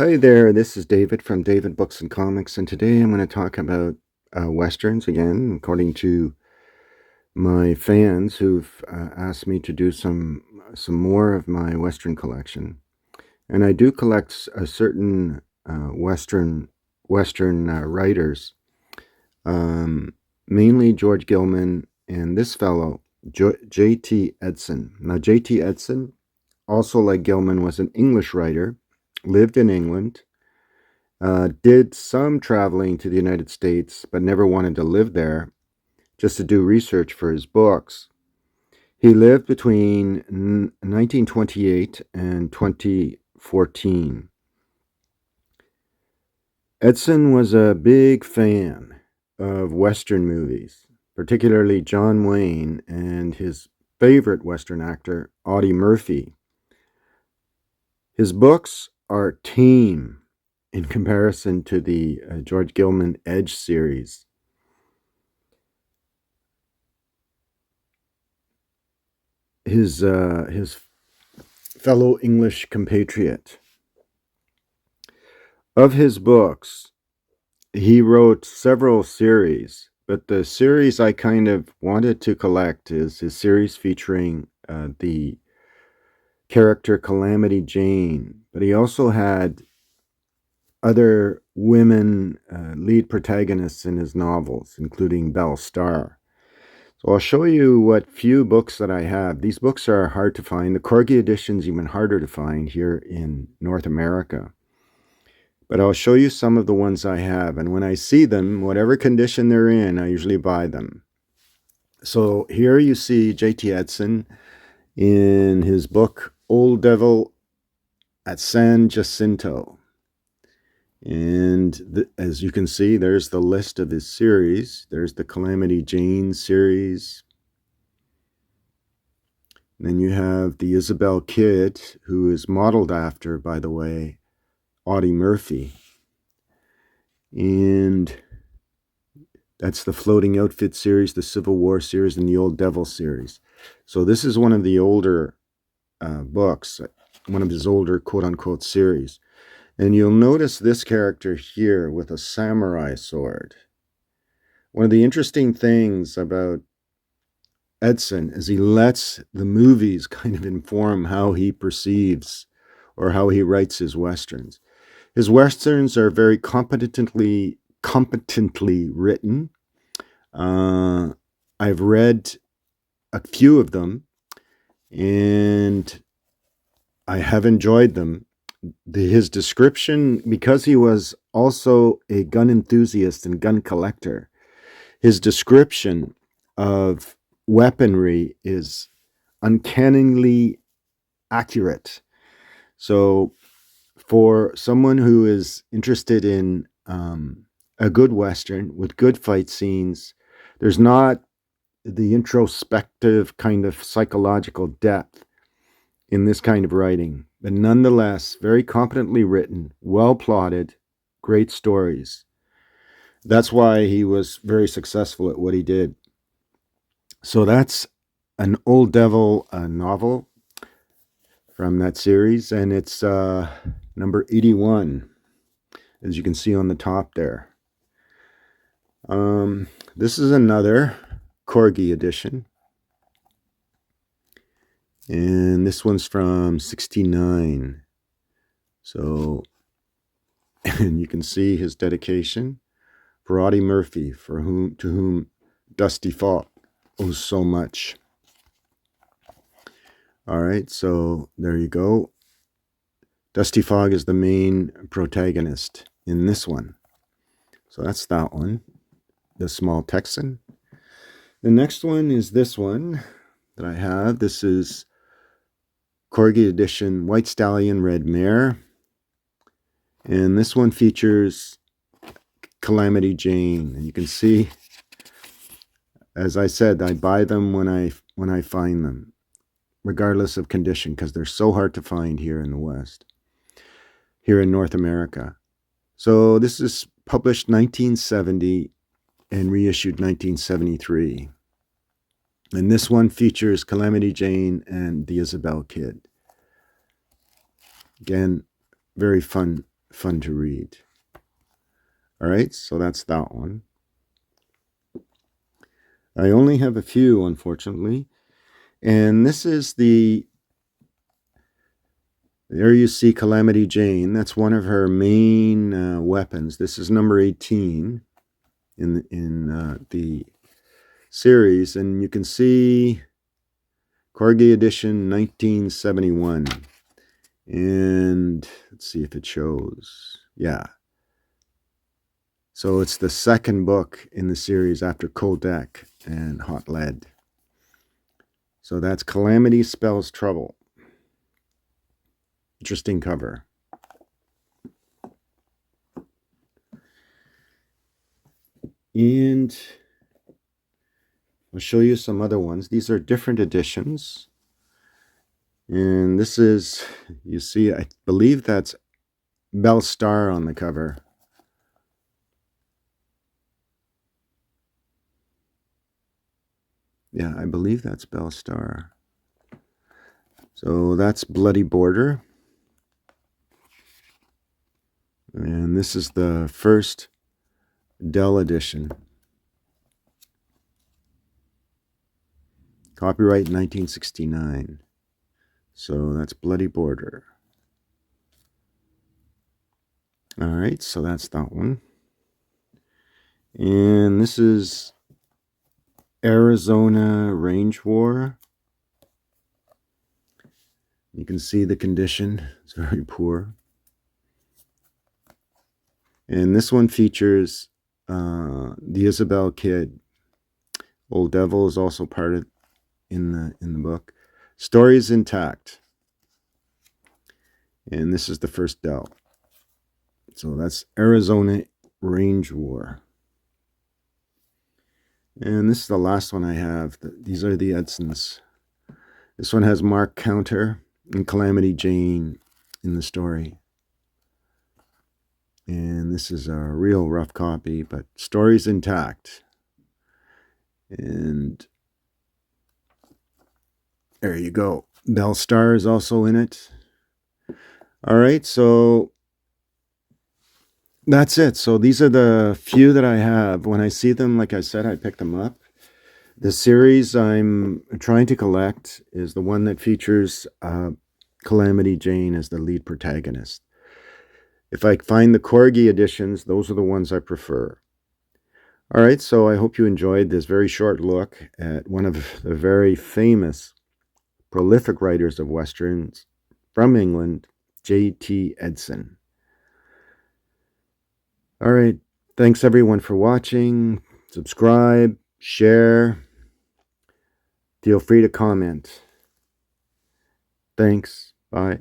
Hi there, this is David from David Books and Comics, and today I'm going to talk about Westerns again, according to my fans who've asked me to do some more of my Western collection. And I do collect a certain Western writers, mainly George Gilman and this fellow, J.T. Edson. Now, J.T. Edson, also like Gilman, was an English writer, lived in England. Did some traveling to the United States, but never wanted to live there, just to do research for his books. He lived between 1928 and 2014. Edson was a big fan of Western movies, particularly John Wayne and his favorite Western actor, Audie Murphy. His books are tame in comparison to the George Gilman Edge series. His fellow English compatriot. Of his books, he wrote several series, but the series I kind of wanted to collect is his series featuring the character Calamity Jane, but he also had other women lead protagonists in his novels, including Belle Starr. So I'll show you what few books that I have. These books are hard to find. The Corgi edition's even harder to find here in North America. But I'll show you some of the ones I have. And when I see them, whatever condition they're in, I usually buy them. So here you see J.T. Edson in his book, Old Devil at San Jacinto. And as you can see, there's the list of his series. There's the Calamity Jane series. And then you have the Isabel Kid, who is modeled after, by the way, Audie Murphy. And that's the Floating Outfit series, the Civil War series, and the Old Devil series. So this is one of the older books, one of his older quote-unquote series. And you'll notice this character here with a samurai sword. One of the interesting things about Edson is he lets the movies kind of inform how he perceives or how he writes his Westerns. His Westerns are very competently written. I've read a few of them, and I have enjoyed them. His description, because he was also a gun enthusiast and gun collector, his description of weaponry is uncannily accurate. So for someone who is interested in a good Western with good fight scenes, there's not the introspective kind of psychological depth in this kind of writing, but nonetheless, very competently written, well plotted, great stories. That's why he was very successful at what he did. So that's an Old Devil novel from that series, and it's number 81, as you can see on the top there. This is another Corgi edition, and this one's from 1969. So, and you can see his dedication for Audie Murphy, to whom Dusty Falk owes so much. All right, so there you go. Dusty Falk is the main protagonist in this one. So that's that one, The Small Texan. The next one is this one that I have. This is Corgi edition, White Stallion, Red Mare. And this one features Calamity Jane. And you can see, as I said, I buy them when I find them, regardless of condition, because they're so hard to find here in the West, here in North America. So this is published 1970 and reissued 1973. And this one features Calamity Jane and the Isabel Kid. Again, very fun fun to read. All right, so that's that one. I only have a few, unfortunately. And this is there you see Calamity Jane. That's one of her main weapons. This is number 18 in the series. And you can see Corgi edition 1971. And let's see if it shows. Yeah. So it's the second book in the series after Cold Deck and Hot Lead. So that's Calamity Spells Trouble. Interesting cover. And I'll show you some other ones. These are different editions. And this is, you see, I believe that's Belle Starr on the cover. Yeah, I believe that's Belle Starr. So that's Bloody Border. And this is the first Dell edition. Copyright 1969. So that's Bloody Border. All right, so that's that one. And this is Arizona Range War. You can see the condition. It's very poor. And this one features the Isabel Kid. Old Devil is also part of in the book. Story is intact. And this is the first Dell. So that's Arizona Range War. And this is the last one I have. These are the Edsons. This one has Mark Counter and Calamity Jane in the story. And this is a real rough copy, but story's intact. And there you go. Belle Starr is also in it. All right, so that's it. So these are the few that I have. When I see them, like I said, I pick them up. The series I'm trying to collect is the one that features Calamity Jane as the lead protagonist. If I find the Corgi editions, those are the ones I prefer. All right, so I hope you enjoyed this very short look at one of the very famous, prolific writers of Westerns from England, T Edson. All right, thanks everyone for watching. Subscribe, share. Feel free to comment. Thanks. Bye.